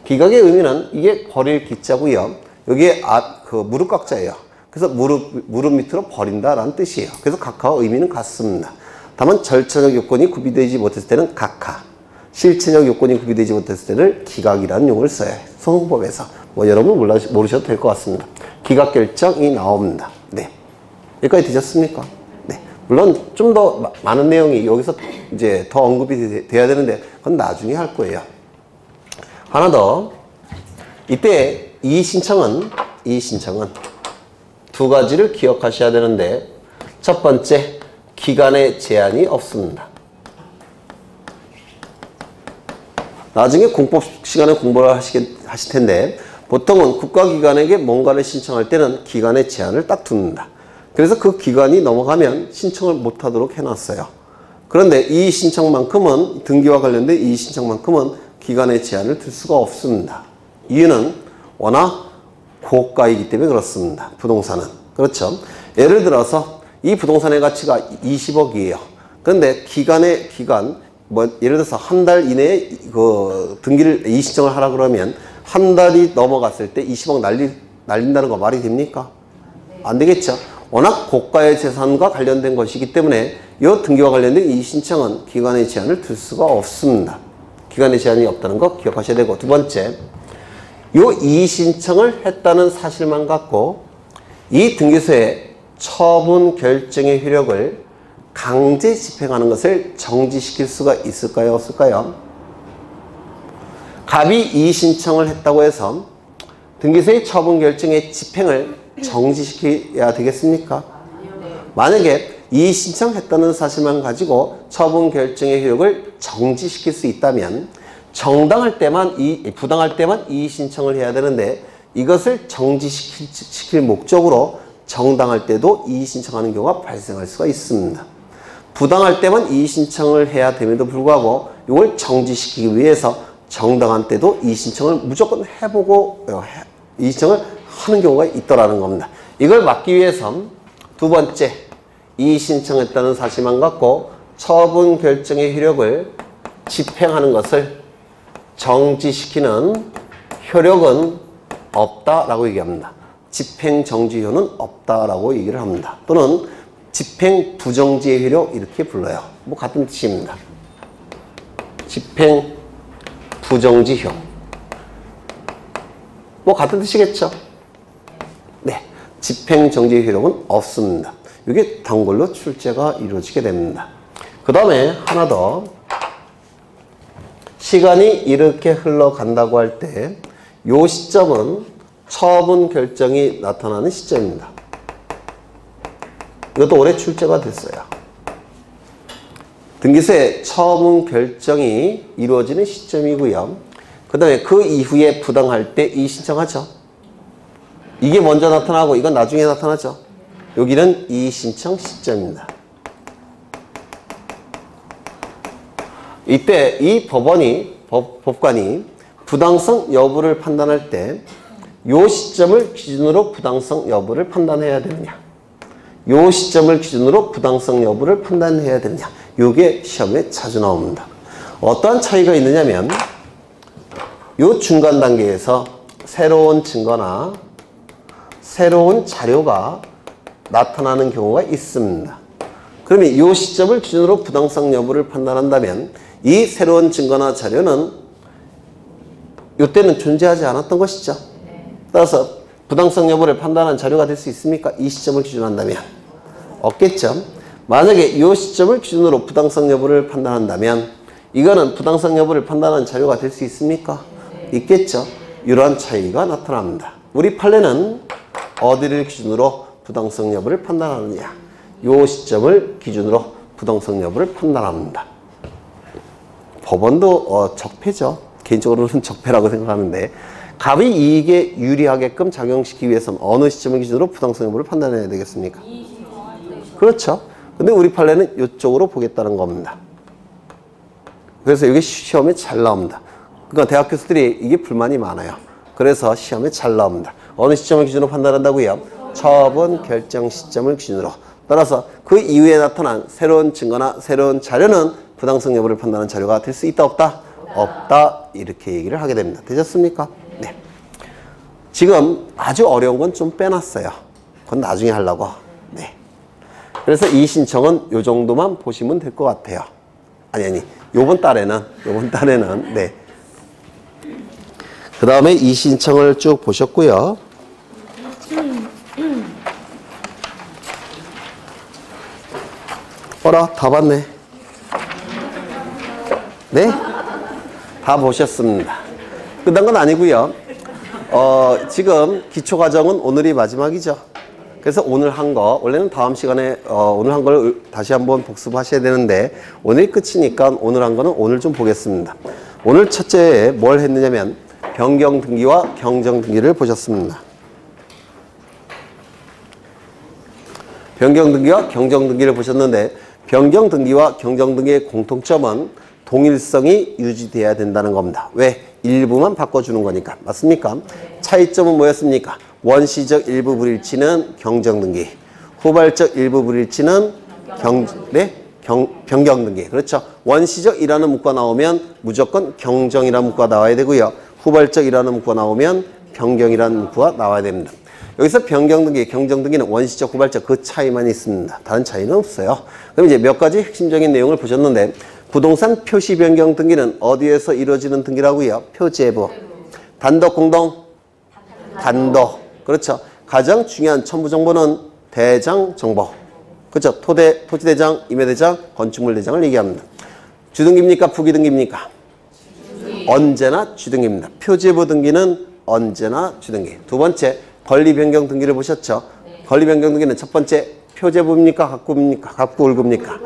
기각의 의미는 이게 버릴 기자고요. 여기에 무릎각자예요. 그래서 무릎 밑으로 버린다라는 뜻이에요. 그래서 각하와 의미는 같습니다. 다만 절차적 요건이 구비되지 못했을 때는 각하, 실체적 요건이 구비되지 못했을 때는 기각이라는 용어를 써요. 소송법에서. 여러분 모르셔도 될 것 같습니다. 기각결정이 나옵니다. 네. 여기까지 되셨습니까? 네. 물론 좀 더 많은 내용이 여기서 이제 더 언급이 돼야 되는데 그건 나중에 할 거예요. 하나 더. 이때 이의신청은 두 가지를 기억하셔야 되는데 첫 번째, 기간의 제한이 없습니다. 나중에 공법 시간에 공부를 하실 텐데 보통은 국가기관에게 뭔가를 신청할 때는 기간의 제한을 딱 둡니다. 그래서 그 기간이 넘어가면 신청을 못하도록 해놨어요. 그런데 이 신청만큼은 등기와 관련된 이 신청만큼은 기간의 제한을 둘 수가 없습니다. 이유는 워낙 고가이기 때문에 그렇습니다. 부동산은. 그렇죠. 예를 들어서 이 부동산의 가치가 20억이에요. 그런데 기간, 예를 들어서 한 달 이내에 그 등기를 이의신청을 하라 그러면 한 달이 넘어갔을 때 20억 날린다는 거 말이 됩니까? 안 되겠죠. 워낙 고가의 재산과 관련된 것이기 때문에 이 등기와 관련된 이의신청은 기간의 제한을 둘 수가 없습니다. 기간의 제한이 없다는 거 기억하셔야 되고, 두 번째, 이 이의신청을 했다는 사실만 갖고 이 등기소의 처분 결정의 효력을 강제 집행하는 것을 정지시킬 수가 있을까요? 없을까요? 갑이 이의신청을 했다고 해서 등기소의 처분 결정의 집행을 정지시켜야 되겠습니까? 만약에 이의신청했다는 사실만 가지고 처분 결정의 효력을 정지시킬 수 있다면 부당할 때만 이의신청을 해야 되는데 이것을 정지시킬 목적으로 정당할 때도 이의신청하는 경우가 발생할 수가 있습니다. 부당할 때만 이의신청을 해야 됨에도 불구하고 이걸 정지시키기 위해서 정당한 때도 이의신청을 무조건 해보고 이의신청을 하는 경우가 있더라는 겁니다. 이걸 막기 위해서 두 번째, 이의신청했다는 사실만 갖고 처분 결정의 효력을 집행하는 것을 정지시키는 효력은 없다라고 얘기합니다. 집행 정지효는 없다라고 얘기를 합니다. 또는 집행 부정지의 효력 이렇게 불러요. 뭐 같은 뜻입니다. 집행 부정지효. 뭐 같은 뜻이겠죠? 네. 집행 정지의 효력은 없습니다. 이게 단골로 출제가 이루어지게 됩니다. 그 다음에 하나 더. 시간이 이렇게 흘러간다고 할 때 이 시점은 처분 결정이 나타나는 시점입니다. 이것도 올해 출제가 됐어요. 등기소의 처분 결정이 이루어지는 시점이고요. 그 다음에 그 이후에 부당할 때 이의신청하죠. 이게 먼저 나타나고 이건 나중에 나타나죠. 여기는 이의신청 시점입니다. 이때 이 법관이 부당성 여부를 판단할 때 이 시점을 기준으로 부당성 여부를 판단해야 되느냐, 이 시점을 기준으로 부당성 여부를 판단해야 되느냐, 이게 시험에 자주 나옵니다. 어떠한 차이가 있느냐면 이 중간 단계에서 새로운 증거나 새로운 자료가 나타나는 경우가 있습니다. 그러면 이 시점을 기준으로 부당성 여부를 판단한다면 이 새로운 증거나 자료는 이때는 존재하지 않았던 것이죠. 따라서 부당성 여부를 판단하는 자료가 될 수 있습니까? 이 시점을 기준한다면 없겠죠. 만약에 이 시점을 기준으로 부당성 여부를 판단한다면 이거는 부당성 여부를 판단하는 자료가 될 수 있습니까? 있겠죠. 이러한 차이가 나타납니다. 우리 판례는 어디를 기준으로 부당성 여부를 판단하느냐, 이 시점을 기준으로 부당성 여부를 판단합니다. 법원도 적폐죠. 개인적으로는 적폐라고 생각하는데 갑이 이익에 유리하게끔 작용시키기 위해서는 어느 시점을 기준으로 부당성 여부를 판단해야 되겠습니까? 그렇죠. 근데 우리 판례는 이쪽으로 보겠다는 겁니다. 그래서 이게 시험에 잘 나옵니다. 그러니까 대학 교수들이 이게 불만이 많아요. 그래서 시험에 잘 나옵니다. 어느 시점을 기준으로 판단한다고요? 처분 결정 시점을 기준으로. 따라서 그 이후에 나타난 새로운 증거나 새로운 자료는 부당성 여부를 판단하는 자료가 될 수 있다 없다? 없다. 이렇게 얘기를 하게 됩니다. 되셨습니까? 네. 지금 아주 어려운 건 좀 빼놨어요. 그건 나중에 하려고. 네. 그래서 이 신청은 요 정도만 보시면 될 것 같아요. 아니 요번 달에는 네. 그 다음에 이 신청을 쭉 보셨고요. 어라, 다 봤네. 네? 다 보셨습니다. 끝난 건 아니고요. 지금 기초과정은 오늘이 마지막이죠. 그래서 오늘 한 거, 원래는 다음 시간에 오늘 한 걸 다시 한번 복습하셔야 되는데 오늘이 끝이니까 오늘 한 거는 오늘 좀 보겠습니다. 오늘 첫째에 뭘 했느냐면 변경등기와 경정등기를 보셨습니다. 변경등기와 경정등기를 보셨는데 변경등기와 경정등기의 공통점은 동일성이 유지돼야 된다는 겁니다. 왜? 일부만 바꿔주는 거니까. 맞습니까? 차이점은 뭐였습니까? 원시적 일부 불일치는 경정등기. 후발적 일부 불일치는 변경등기. 그렇죠. 원시적이라는 문구가 나오면 무조건 경정이라는 문구가 나와야 되고요. 후발적이라는 문구가 나오면 변경이라는 문구가 나와야 됩니다. 여기서 변경등기, 경정등기는 원시적, 후발적 그 차이만 있습니다. 다른 차이는 없어요. 그럼 이제 몇 가지 핵심적인 내용을 보셨는데 부동산 표시 변경 등기는 어디에서 이루어지는 등기라고요? 표제부. 단독, 공동? 단독. 그렇죠. 가장 중요한 첨부 정보는 대장 정보. 그렇죠. 토지대장, 임야대장, 건축물 대장을 얘기합니다. 주등기입니까? 부기등기입니까? 언제나 주등기입니다. 표제부 등기는 언제나 주등기. 두 번째, 권리 변경 등기를 보셨죠? 권리 변경 등기는 첫 번째, 표제부입니까? 갑구입니까? 갑구, 을구입니까?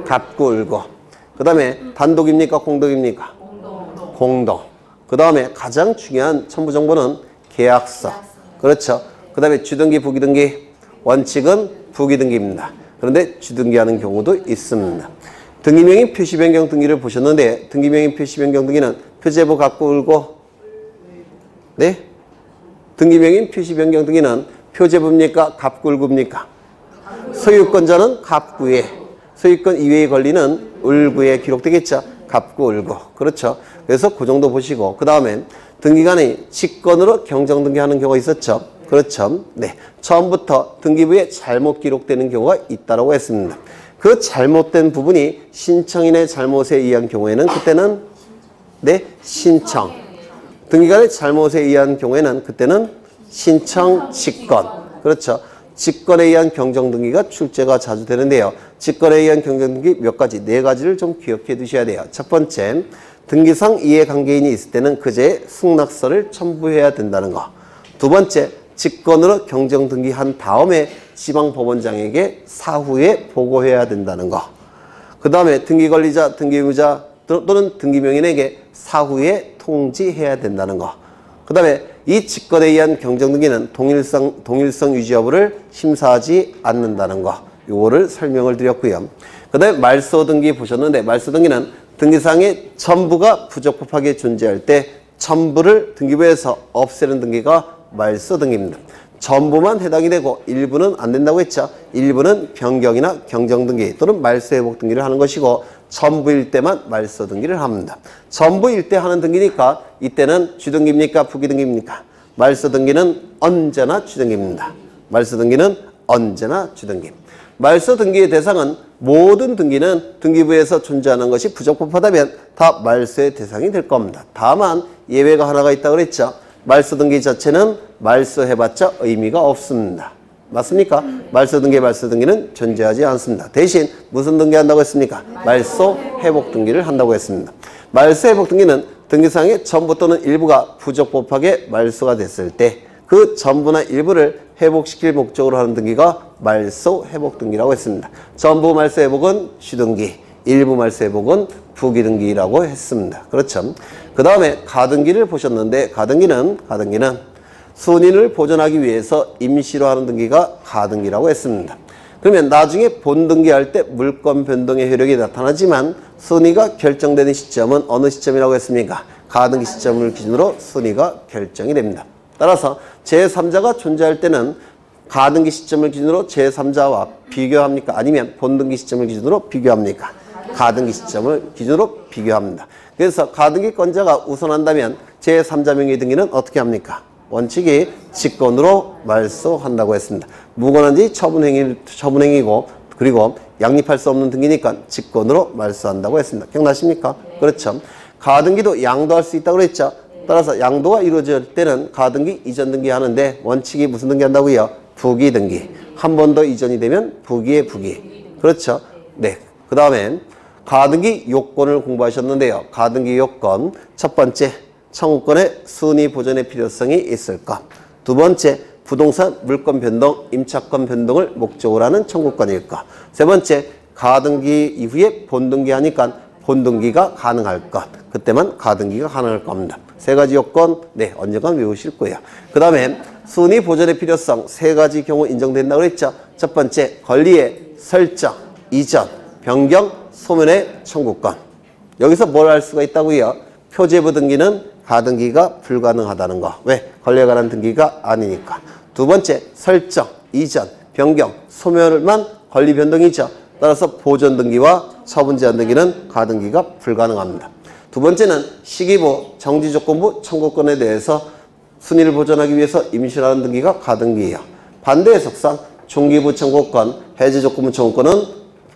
갑구, 을구. 그 다음에 단독입니까? 공동입니까? 공동. 그 다음에 가장 중요한 첨부 정보는 계약서. 그렇죠. 그 다음에 주등기, 부기등기. 원칙은 부기등기입니다. 그런데 주등기하는 경우도 있습니다. 등기명의 표시 변경 등기를 보셨는데 등기명의 표시 변경 등기는 표제부, 갑구, 을구. 네? 등기명의 표시 변경 등기는 표제부입니까? 갑구, 을구입니까? 소유권자는 갑구에, 소유권 이외의 권리는 을구에 기록되겠죠. 갑구, 을구. 그렇죠. 그래서 그 정도 보시고 그 다음에 등기관이 직권으로 경정등기하는 경우가 있었죠. 그렇죠. 네. 처음부터 등기부에 잘못 기록되는 경우가 있다고 했습니다. 그 잘못된 부분이 신청인의 잘못에 의한 경우에는 그때는 네, 신청. 등기관의 잘못에 의한 경우에는 그때는 신청 직권. 그렇죠. 직권에 의한 경정등기가 출제가 자주 되는데요. 직권에 의한 경정등기 몇 가지, 네 가지를 좀 기억해 두셔야 돼요. 첫 번째, 등기상 이해관계인이 있을 때는 그제의 승낙서를 첨부해야 된다는 거. 두 번째, 직권으로 경정등기한 다음에 지방법원장에게 사후에 보고해야 된다는 거. 그 다음에 등기권리자, 등기의무자 또는 등기명인에게 사후에 통지해야 된다는 거. 그 다음에 이 직권에 의한 경정등기는 동일성 유지 여부를 심사하지 않는다는 거. 요거를 설명을 드렸고요. 그 다음에 말소등기 보셨는데 말소등기는 등기상의 첨부가 부적법하게 존재할 때 첨부를 등기부에서 없애는 등기가 말소등기입니다. 전부만 해당이 되고 일부는 안 된다고 했죠. 일부는 변경이나 경정등기 또는 말소회복등기를 하는 것이고 전부일 때만 말소등기를 합니다. 전부일 때 하는 등기니까 이때는 주등기입니까? 부기등기입니까? 말소등기는 언제나 주등기입니다. 말소등기는 언제나 주등기. 말소등기의 대상은 모든 등기는 등기부에서 존재하는 것이 부적법하다면 다 말소의 대상이 될 겁니다. 다만 예외가 하나가 있다고 그랬죠. 말소등기 자체는 말소해봤자 의미가 없습니다. 맞습니까? 말소등기는 존재하지 않습니다. 대신 무슨 등기 한다고 했습니까? 말소회복등기를 한다고 했습니다. 말소회복등기는 등기상의 전부 또는 일부가 부적법하게 말소가 됐을 때 그 전부나 일부를 회복시킬 목적으로 하는 등기가 말소회복등기라고 했습니다. 전부 말소회복은 주등기, 일부 말소회복은 부기등기라고 했습니다. 그렇죠. 그 다음에 가등기를 보셨는데 가등기는 순인을 보존하기 위해서 임시로 하는 등기가 가등기라고 했습니다. 그러면 나중에 본등기할 때 물권 변동의 효력이 나타나지만 순위가 결정되는 시점은 어느 시점이라고 했습니까? 가등기 시점을 기준으로 순위가 결정이 됩니다. 따라서 제3자가 존재할 때는 가등기 시점을 기준으로 제3자와 비교합니까? 아니면 본등기 시점을 기준으로 비교합니까? 가등기 시점을 기준으로 비교합니다. 그래서 가등기권자가 우선한다면 제3자 명의 등기는 어떻게 합니까? 원칙이 직권으로 말소한다고 했습니다. 무관한지 처분행위고 그리고 양립할 수 없는 등기니까 직권으로 말소한다고 했습니다. 기억나십니까? 그렇죠. 가등기도 양도할 수 있다고 그랬죠. 따라서 양도가 이루어질 때는 가등기, 이전 등기 하는데 원칙이 무슨 등기 한다고요? 부기등기. 한 번 더 이전이 되면 부기의 부기. 그렇죠. 네. 그 다음에 가등기 요건을 공부하셨는데요. 가등기 요건 첫 번째, 청구권의 순위 보존의 필요성이 있을 것. 두 번째, 부동산 물권 변동, 임차권 변동을 목적으로 하는 청구권일 것. 세 번째, 가등기 이후에 본등기 하니까 본등기가 가능할 것. 그때만 가등기가 가능할 겁니다. 세 가지 요건, 네, 언젠가 외우실 거예요. 그 다음에 순위 보존의 필요성 세 가지 경우 인정된다고 했죠. 첫 번째, 권리의 설정, 이전, 변경, 소멸의 청구권. 여기서 뭘 할 수가 있다고요? 표제부 등기는 가등기가 불가능하다는 거. 왜? 권리에 관한 등기가 아니니까. 두 번째, 설정, 이전, 변경, 소멸만 권리 변동이죠. 따라서 보존 등기와 처분 제한 등기는 가등기가 불가능합니다. 두 번째는 시기부, 정지조건부, 청구권에 대해서 순위를 보존하기 위해서 임시라는 등기가 가등기예요. 반대 해석상 중기부 청구권, 해제조건부 청구권은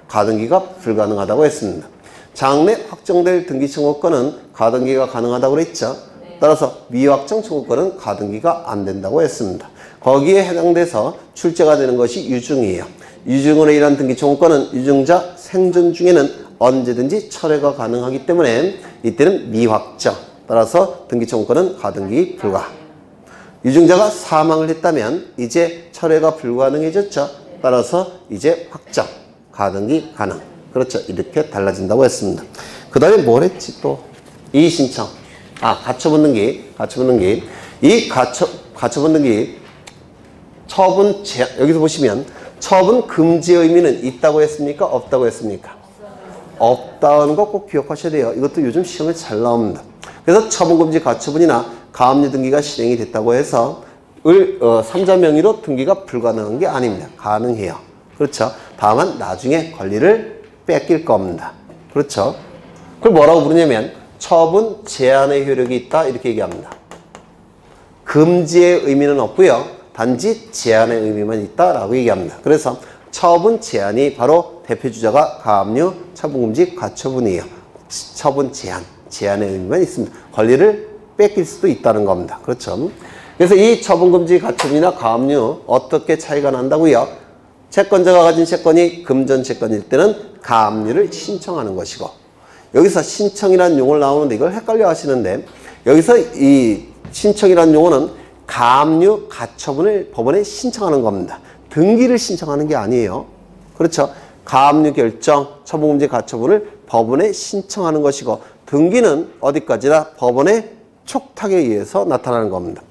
가등기가 불가능하다고 했습니다. 장래 확정될 등기 청구권은 가등기가 가능하다고 그랬죠. 따라서 미확정 청구권은 가등기가 안 된다고 했습니다. 거기에 해당돼서 출제가 되는 것이 유증이에요. 유증으로 인한 등기 청구권은 유증자 생존 중에는 언제든지 철회가 가능하기 때문에 이때는 미확정. 따라서 등기 청구권은 가등기 불가. 유증자가 사망을 했다면 이제 철회가 불가능해졌죠. 따라서 이제 확정, 가등기 가능. 그렇죠. 이렇게 달라진다고 했습니다. 그 다음에 뭘 했지 또? 이의신청. 가처분 등기. 이 가처분 등기 처분 제한, 여기서 보시면 처분 금지의 의미는 있다고 했습니까? 없다고 했습니까? 없다는 거 꼭 기억하셔야 돼요. 이것도 요즘 시험에 잘 나옵니다. 그래서 처분금지 가처분이나 가압류 등기가 실행이 됐다고 해서 3자 명의로 등기가 불가능한 게 아닙니다. 가능해요. 그렇죠. 다만 나중에 권리를 뺏길 겁니다. 그렇죠. 그걸 뭐라고 부르냐면 처분 제한의 효력이 있다 이렇게 얘기합니다. 금지의 의미는 없고요. 단지 제한의 의미만 있다라고 얘기합니다. 그래서 처분 제한이 바로 대표주자가 가압류, 처분금지, 가처분이에요. 처분 제한의 의미만 있습니다. 권리를 뺏길 수도 있다는 겁니다. 그렇죠. 그래서 이 처분금지, 가처분이나 가압류 어떻게 차이가 난다고요? 채권자가 가진 채권이 금전 채권일 때는 가압류를 신청하는 것이고, 여기서 신청이라는 용어가 나오는데 이걸 헷갈려 하시는데, 여기서 이 신청이라는 용어는 가압류, 가처분을 법원에 신청하는 겁니다. 등기를 신청하는 게 아니에요. 그렇죠. 가압류 결정, 처분금지, 가처분을 법원에 신청하는 것이고, 등기는 어디까지나 법원의 촉탁에 의해서 나타나는 겁니다.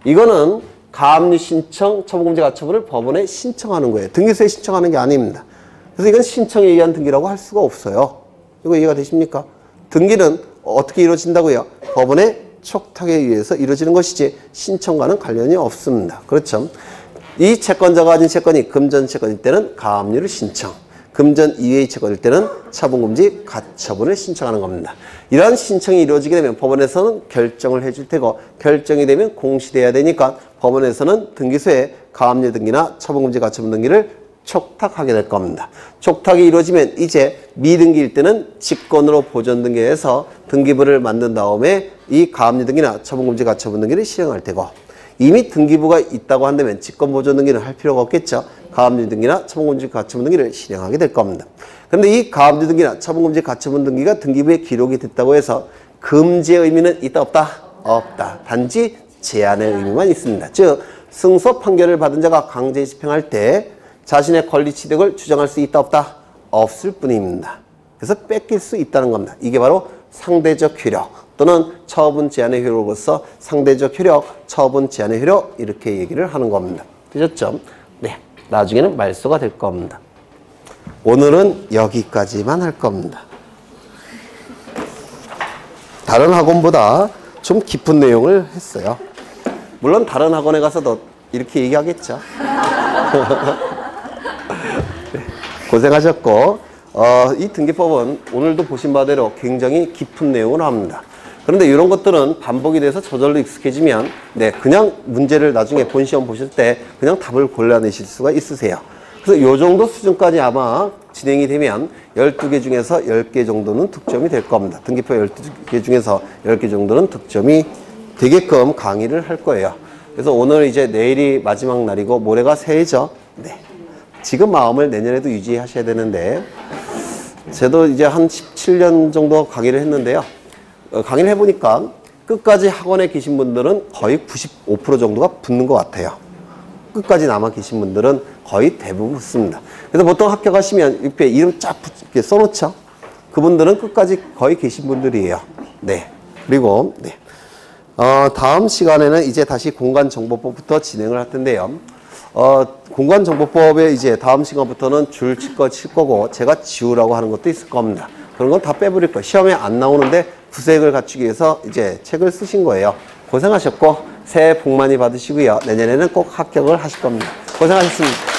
이거는 가압류 신청, 처분금지, 가처분을 법원에 신청하는 거예요. 등기소에 신청하는 게 아닙니다. 그래서 이건 신청에 의한 등기라고 할 수가 없어요. 이거 이해가 되십니까? 등기는 어떻게 이루어진다고요? 법원의 촉탁에 의해서 이루어지는 것이지 신청과는 관련이 없습니다. 그렇죠? 이 채권자가 가진 채권이 금전 채권일 때는 가압류를 신청, 금전 이외의 채권일 때는 처분금지, 가처분을 신청하는 겁니다. 이러한 신청이 이루어지게 되면 법원에서는 결정을 해줄 테고, 결정이 되면 공시돼야 되니까 법원에서는 등기소에 가압류 등기나 처분금지, 가처분 등기를 촉탁하게 될 겁니다. 촉탁이 이루어지면 이제 미등기일 때는 직권으로 보존 등기해서 등기부를 만든 다음에 이 가압류 등기나 처분금지, 가처분 등기를 실행할 테고, 이미 등기부가 있다고 한다면 직권 보존 등기는 할 필요가 없겠죠. 가압류 등기나 처분금지, 가처분 등기를 실행하게 될 겁니다. 그런데 이 가압류 등기나 처분금지, 가처분 등기가 등기부에 기록이 됐다고 해서 금지의 의미는 있다 없다? 없다. 단지 제한의 의미만 있습니다. 즉 승소 판결을 받은 자가 강제 집행할 때 자신의 권리 취득을 주장할 수 있다 없다? 없을 뿐입니다. 그래서 뺏길 수 있다는 겁니다. 이게 바로 상대적 효력 또는 처분 제한의 효력으로서 상대적 효력, 처분 제한의 효력 이렇게 얘기를 하는 겁니다. 되셨죠? 네, 나중에는 말소가 될 겁니다. 오늘은 여기까지만 할 겁니다. 다른 학원보다 좀 깊은 내용을 했어요. 물론 다른 학원에 가서도 이렇게 얘기하겠죠. 네, 고생하셨고 이 등기법은 오늘도 보신 바대로 굉장히 깊은 내용을 합니다. 그런데 이런 것들은 반복이 돼서 저절로 익숙해지면 그냥 문제를 나중에 본 시험 보실 때 그냥 답을 골라내실 수가 있으세요. 그래서 이 정도 수준까지 아마 진행이 되면 12개 중에서 10개 정도는 득점이 될 겁니다. 등기법 12개 중에서 10개 정도는 득점이 되게끔 강의를 할 거예요. 그래서 오늘 이제 내일이 마지막 날이고 모레가 새해죠. 네. 지금 마음을 내년에도 유지하셔야 되는데, 저도 이제 한 17년 정도 강의를 했는데요. 강의를 해보니까 끝까지 학원에 계신 분들은 거의 95% 정도가 붙는 것 같아요. 끝까지 남아 계신 분들은 거의 대부분 붙습니다. 그래서 보통 합격하시면 옆에 이름 쫙 이렇게 써놓죠. 그분들은 끝까지 거의 계신 분들이에요. 네. 그리고 다음 시간에는 이제 다시 공간정보법부터 진행을 할 텐데요. 공간정보법에 이제 다음 시간부터는 줄 칠 거고 제가 지우라고 하는 것도 있을 겁니다. 그런 건 다 빼버릴 거예요. 시험에 안 나오는데 구색을 갖추기 위해서 이제 책을 쓰신 거예요. 고생하셨고 새해 복 많이 받으시고요. 내년에는 꼭 합격을 하실 겁니다. 고생하셨습니다.